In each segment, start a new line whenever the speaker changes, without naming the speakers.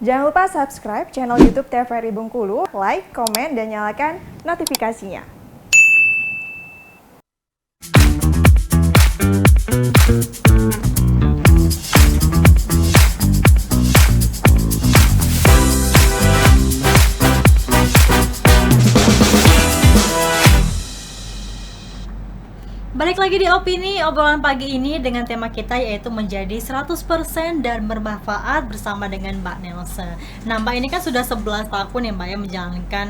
Jangan lupa subscribe channel YouTube TVRI Bengkulu, like, komen, dan nyalakan notifikasinya.
Balik lagi di Opini, obrolan pagi ini dengan tema kita yaitu menjadi 100% dan bermanfaat bersama dengan Mbak Nelsa. Nah, Mbak ini kan sudah 11 tahun ya Mbak ya menjalankan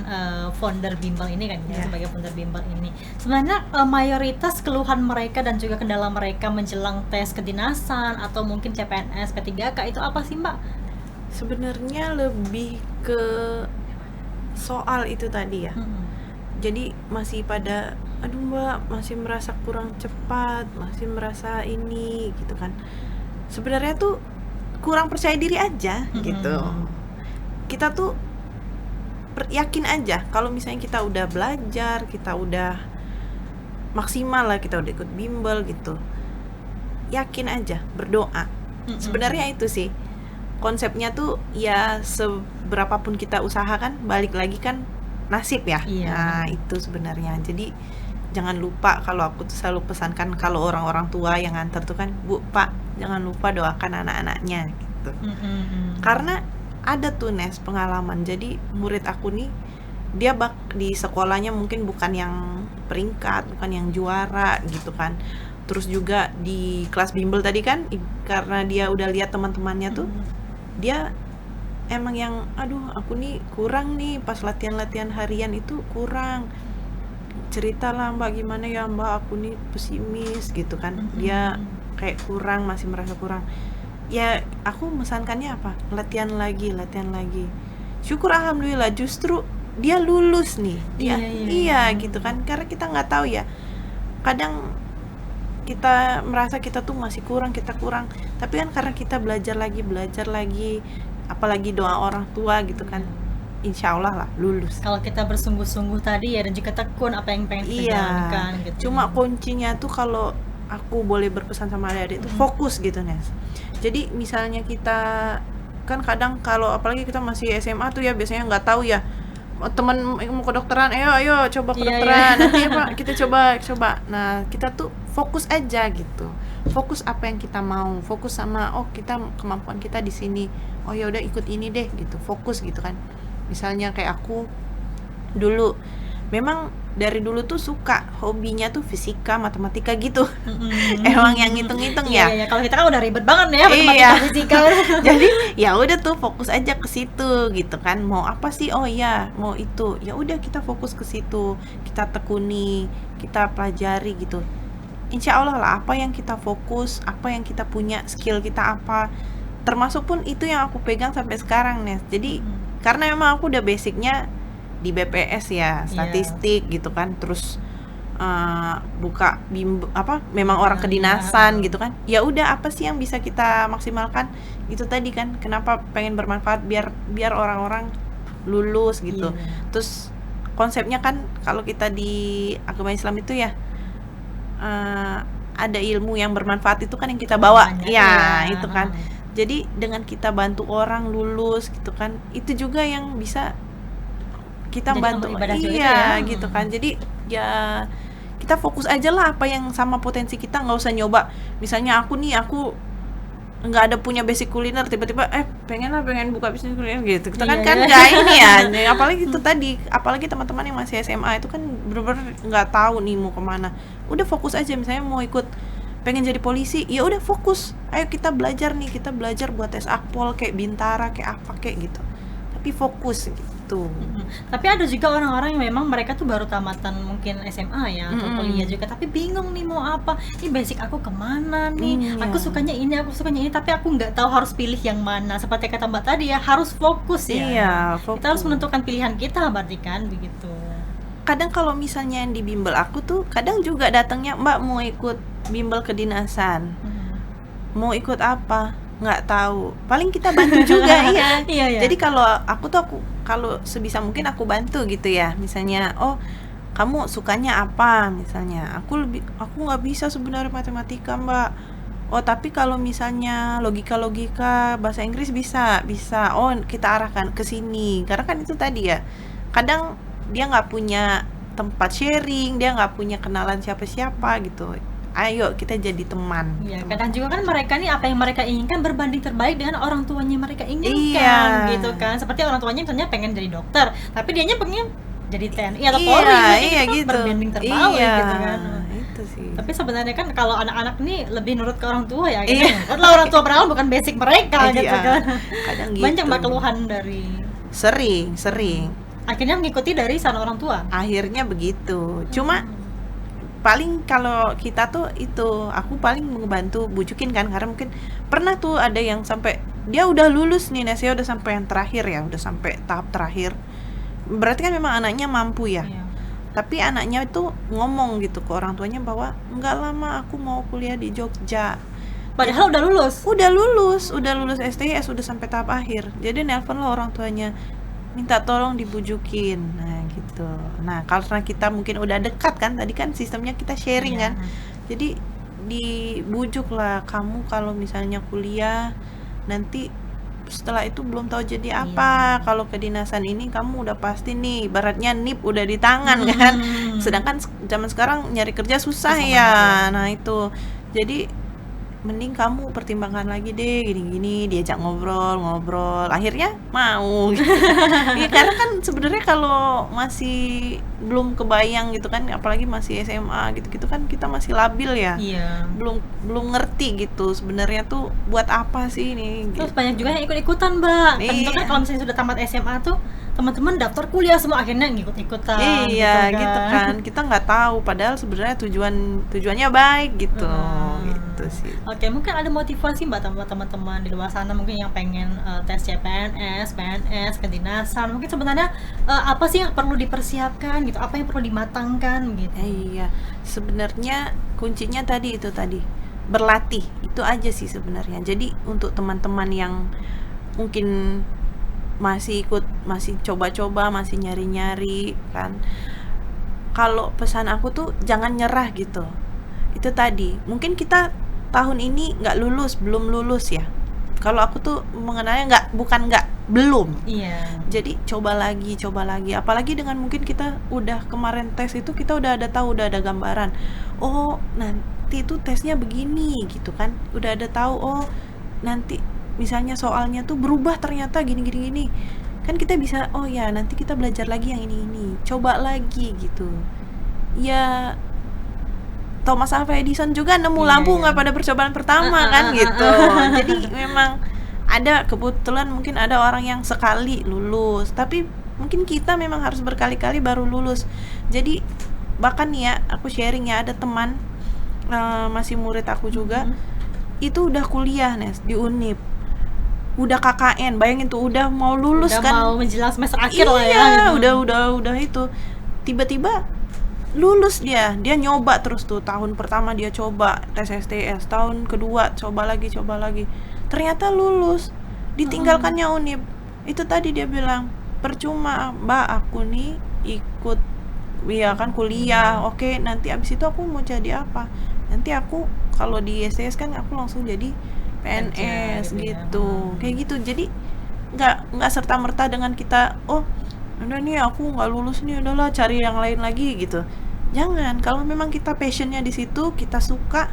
founder Bimbel ini kan ya, sebagai founder Bimbel ini. Sebenarnya mayoritas keluhan mereka dan juga kendala mereka menjelang tes kedinasan atau mungkin CPNS, P3K itu apa sih Mbak?
Sebenarnya lebih ke soal itu tadi ya. Jadi masih pada aduh Mbak, masih merasa kurang cepat, masih merasa ini gitu kan. Sebenarnya tuh kurang percaya diri aja gitu. Kita tuh yakin aja kalau misalnya kita udah belajar, kita udah maksimal lah, kita udah ikut bimbel gitu. Yakin aja, berdoa. Sebenarnya itu sih konsepnya tuh ya, seberapapun kita usahakan balik lagi kan nasib ya. Nah, itu sebenarnya. Jadi jangan lupa, kalau aku tuh selalu pesankan kalau orang-orang tua yang nganter tuh kan, Bu, Pak, jangan lupa doakan anak-anaknya gitu. Karena ada tuh Nes pengalaman. Jadi murid aku nih, dia di sekolahnya mungkin bukan yang peringkat, bukan yang juara gitu kan. Terus juga di kelas bimbel tadi kan, karena dia udah lihat teman-temannya tuh, dia emang yang aduh aku nih kurang nih pas latihan-latihan harian itu kurang. Ceritalah Mbak, gimana ya Mbak, aku nih pesimis gitu kan. Dia kayak kurang, masih merasa kurang. Ya aku mesankannya apa? Latihan lagi. Syukur alhamdulillah justru dia lulus nih. Dia iya gitu kan. Karena kita nggak tahu ya. Kadang kita merasa kita tuh masih kurang, tapi kan karena kita belajar lagi, apalagi doa orang tua gitu kan, insya Allah lah lulus.
Kalau kita bersungguh-sungguh tadi ya, dan juga tekun apa yang pengen kita jalankan gitu.
Cuma kuncinya tuh kalau aku boleh berpesan sama adik-adik tuh fokus gitu Nes. Jadi misalnya kita kan kadang kalau apalagi kita masih SMA tuh ya, biasanya nggak tahu ya, teman mau kedokteran, ayo coba kedokteran, nanti Pak kita coba. Nah, kita tuh fokus aja gitu. Fokus apa yang kita mau, fokus sama kita kemampuan kita di sini. Oh ya udah ikut ini deh gitu. Fokus gitu kan. Misalnya kayak aku dulu memang dari dulu tuh suka, hobinya tuh fisika, matematika gitu. Emang yang ngitung-ngitung ya.
Iya, kalau kita kan udah ribet banget ya matematika, fisika.
Jadi ya udah tuh fokus aja ke situ gitu kan. Mau apa sih? Oh iya, mau itu. Ya udah kita fokus ke situ. Kita tekuni, kita pelajari gitu. Insya Allah lah, apa yang kita fokus, apa yang kita punya, skill kita apa. Termasuk pun itu yang aku pegang sampai sekarang Nes. Jadi karena emang aku udah basicnya di BPS ya, statistik gitu kan, terus buka memang orang kedinasan gitu kan. Ya udah, apa sih yang bisa kita maksimalkan? Itu tadi kan, kenapa pengen bermanfaat biar orang-orang lulus gitu. Terus konsepnya kan kalau kita di agama Islam itu ya, ada ilmu yang bermanfaat itu kan yang kita bawa. Itu kan. Jadi dengan kita bantu orang lulus gitu kan, itu juga yang bisa kita jadi bantu gitu kan. Jadi ya kita fokus aja lah apa yang sama potensi kita, nggak usah nyoba. Misalnya aku nggak ada punya basic kuliner, tiba-tiba pengen buka bisnis kuliner gitu. Kita kan nggak ini ya. Apalagi itu tadi, apalagi teman-teman yang masih SMA itu kan bener-bener nggak tahu nih mau kemana. Udah fokus aja, misalnya mau pengen jadi polisi, ya udah fokus. Ayo kita belajar buat tes akpol kayak Bintara, kayak apa kayak gitu. Tapi fokus gitu.
Tapi ada juga orang-orang yang memang mereka tuh baru tamatan mungkin SMA ya atau kuliah juga, tapi bingung nih mau apa. Ini basic aku kemana nih? Aku sukanya ini, tapi aku nggak tahu harus pilih yang mana. Seperti kata Mbak tadi ya, harus fokus ya. Fokus. Kita harus menentukan pilihan kita berarti kan begitu.
Kadang kalau misalnya yang di bimbel aku tuh kadang juga datangnya, Mbak mau ikut bimbel kedinasan, mau ikut apa nggak tahu, paling kita bantu juga. Iya. Jadi kalau kalau sebisa mungkin aku bantu gitu ya. Misalnya kamu sukanya apa, misalnya aku nggak bisa sebenarnya matematika Mbak, Oh, tapi kalau misalnya logika bahasa Inggris bisa. Oh, kita arahkan ke sini. Karena kan itu tadi ya. Kadang dia nggak punya tempat sharing, dia nggak punya kenalan siapa-siapa gitu. Ayo kita jadi teman.
Ya, kadang juga kan mereka nih apa yang mereka inginkan berbanding terbalik dengan orang tuanya mereka inginkan,
Iya.
gitu kan. Seperti orang tuanya misalnya pengen jadi dokter, tapi dianya pengen jadi TNI atau
Iya,
Polri,
iya
itu kan
gitu.
berbanding terbalik
Iya,
gitu kan.
itu sih.
Tapi sebenarnya kan kalau anak-anak nih lebih nurut ke orang tua ya, gitu. Karena orang tua padahal bukan basic mereka gitu
Iya,
kan.
kadang gitu.
Banyak mbak keluhan dari
Sering.
akhirnya mengikuti dari saran orang tua.
Akhirnya begitu. Cuma paling kalau kita tuh itu, aku paling ngebantu bujukin kan, karena mungkin pernah tuh ada yang sampai dia udah lulus nih, Nes, ya udah sampai yang terakhir ya, udah sampai tahap terakhir. Berarti kan memang anaknya mampu ya.
Iya.
Tapi anaknya itu ngomong gitu ke orang tuanya bahwa enggak lama aku mau kuliah di Jogja.
Padahal udah lulus.
Udah lulus STS, udah sampai tahap akhir. Jadi nelpon lah orang tuanya, minta tolong dibujukin. Nah, gitu. Nah, karena kita mungkin udah dekat kan, tadi kan sistemnya kita sharing
Iya.
kan. Jadi dibujuk lah, kamu kalau misalnya kuliah nanti setelah itu belum tahu jadi apa. Kalau kedinasan ini kamu udah pasti nih, ibaratnya NIP udah di tangan kan. Sedangkan zaman sekarang nyari kerja susah
Susah
ya.
banget
Nah, itu. Jadi mending kamu pertimbangkan lagi deh, gini-gini, diajak ngobrol, akhirnya mau gitu. Ya, karena kan sebenarnya kalau masih belum kebayang gitu kan, apalagi masih SMA gitu-gitu kan, kita masih labil ya,
Iya.
belum ngerti gitu sebenarnya tuh buat apa sih ini
Terus
gitu.
banyak juga yang ikut-ikutan, Mbak. Kan itu kan
Iya.
kalau misalnya sudah tamat SMA tuh teman-teman daftar kuliah semua akhirnya ngikut-ikutan.
Iya gitu kan, kita nggak tahu padahal sebenarnya tujuannya baik gitu. Gitu sih.
Oke, mungkin ada motivasi Mbak sama teman-teman di luar sana mungkin yang pengen tes CPNS, PNS, kedinasan. Mungkin sebenarnya apa sih yang perlu dipersiapkan gitu? Apa yang perlu dimatangkan gitu?
Iya, sebenarnya kuncinya tadi berlatih itu aja sih sebenarnya. Jadi untuk teman-teman yang mungkin masih coba-coba, masih nyari-nyari kan, kalau pesan aku tuh jangan nyerah gitu. Itu tadi, mungkin kita tahun ini belum lulus ya. Kalau aku tuh mengenalnya belum.
Iya.
Jadi coba lagi. Apalagi dengan mungkin kita udah kemarin tes itu, kita udah ada gambaran. Oh, nanti itu tesnya begini gitu kan. Udah ada tahu, oh nanti misalnya soalnya tuh berubah ternyata gini. Kan kita bisa, oh ya nanti kita belajar lagi yang ini. Coba lagi gitu. Ya Thomas Alva Edison juga nemu lampu nggak pada percobaan pertama kan gitu. Jadi memang ada kebetulan mungkin ada orang yang sekali lulus, tapi mungkin kita memang harus berkali-kali baru lulus. Jadi bahkan ya aku sharing ya, ada teman masih murid aku juga itu udah kuliah Nes di Unip, udah KKN, bayangin tuh udah mau lulus
Udah
kan,
mau menjelang semester akhir lah ya.
iya
gitu.
udah itu tiba-tiba lulus dia nyoba terus tuh. Tahun pertama dia coba tes STS, tahun kedua coba lagi, ternyata lulus, ditinggalkannya Unip. Itu tadi dia bilang, percuma Mbak, aku nih ikut ya kan kuliah, oke nanti abis itu aku mau jadi apa, nanti aku kalau di STS kan aku langsung jadi PNS
Kerja,
gitu, kayak gitu. Jadi nggak serta merta dengan kita, oh udah nih aku nggak lulus nih, udahlah cari yang lain lagi gitu. Jangan, kalau memang kita passionnya di situ, kita suka,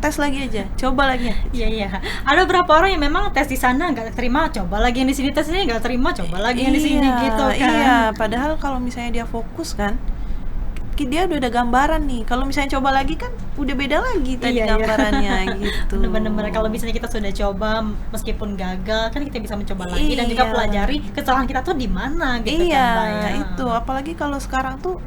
tes lagi aja, coba lagi.
Iya. Ada beberapa orang yang memang tes di sana nggak terima, coba lagi yang di sini, tes ini nggak terima, coba lagi yang di sini gitu kan.
Iya, padahal kalau misalnya dia fokus kan, dia udah ada gambaran nih. Kalau misalnya coba lagi kan udah beda lagi tadi gambarannya gitu.
Bener-bener kalau misalnya kita sudah coba meskipun gagal kan kita bisa mencoba lagi dan juga pelajari kesalahan kita tuh di mana gitu
iya,
kan Mbak, ya.
itu apalagi kalau sekarang tuh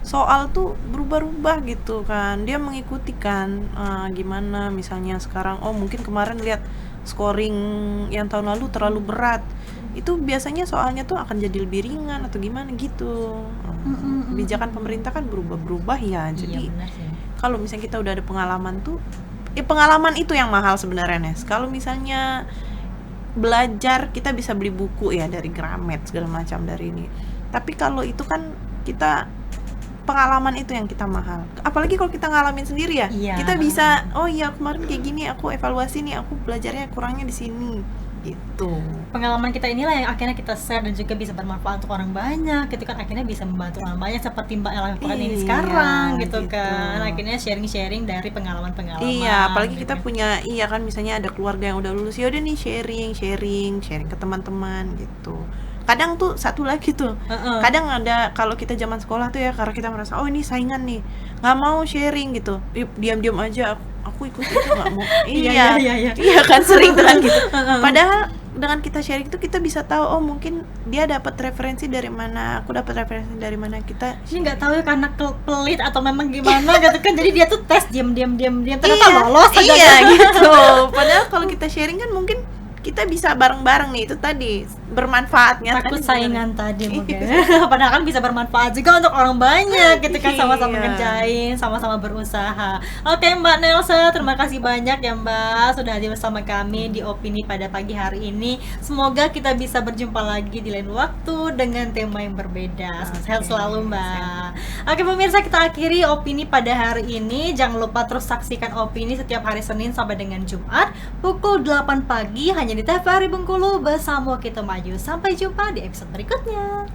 soal tuh berubah-ubah gitu kan. Dia mengikuti kan gimana misalnya sekarang, oh mungkin kemarin lihat scoring yang tahun lalu terlalu berat, itu biasanya soalnya tuh akan jadi lebih ringan atau gimana gitu. Kebijakan pemerintah kan berubah-berubah ya. Jadi kalau misalnya kita udah ada pengalaman tuh, ya pengalaman itu yang mahal sebenarnya Nes. Kalau misalnya belajar, kita bisa beli buku ya dari Gramet segala macam dari ini. Tapi kalau itu kan kita pengalaman itu yang kita mahal. Apalagi kalau kita ngalamin sendiri ya.
Iya.
Kita bisa, oh iya kemarin kayak gini, aku evaluasi nih, aku belajarnya kurangnya di sini. Gitu.
Pengalaman kita inilah yang akhirnya kita share dan juga bisa bermanfaat untuk orang banyak gitu kan, akhirnya bisa membantu orang banyak seperti Mbak Ella lakukan ini
Iya,
sekarang gitu
gitu.
kan, akhirnya sharing-sharing dari pengalaman-pengalaman.
Iya, apalagi
gitu.
kita punya, iya kan, misalnya ada keluarga yang udah lulus, ya udah nih sharing ke teman-teman gitu. Kadang tuh satu lagi tuh,
Heeh.
kadang ada kalau kita zaman sekolah tuh ya, karena kita merasa oh ini saingan nih, nggak mau sharing gitu, diam-diam aja aku ikut itu nggak mau.
Iya.
Iya kan, sering tuh kan gitu. Padahal dengan kita sharing itu kita bisa tahu, oh mungkin dia dapat referensi dari mana, aku dapat referensi dari mana, kita
Ini nggak tahu ya karena pelit atau memang gimana gitu kan, jadi dia tuh tes diam ternyata lolos aja.
Iya gitu. Padahal kalau kita sharing kan mungkin kita bisa bareng-bareng nih, itu tadi bermanfaatnya.
Takut
tadi
saingan tadi mungkin. Padahal kan bisa bermanfaat juga untuk orang banyak gitu kan, sama-sama
Iya.
ngerjain, sama-sama berusaha. Oke Mbak Nelsa, terima kasih banyak ya Mbak sudah hadir bersama kami di Opini pada pagi hari ini. Semoga kita bisa berjumpa lagi di lain waktu dengan tema yang berbeda. Sehat selalu Mbak. Oke pemirsa, kita akhiri Opini pada hari ini. Jangan lupa terus saksikan Opini setiap hari Senin sampai dengan Jumat pukul 8 pagi hanya di TVRI Bengkulu bersama Kita Maju. Sampai jumpa di episode berikutnya.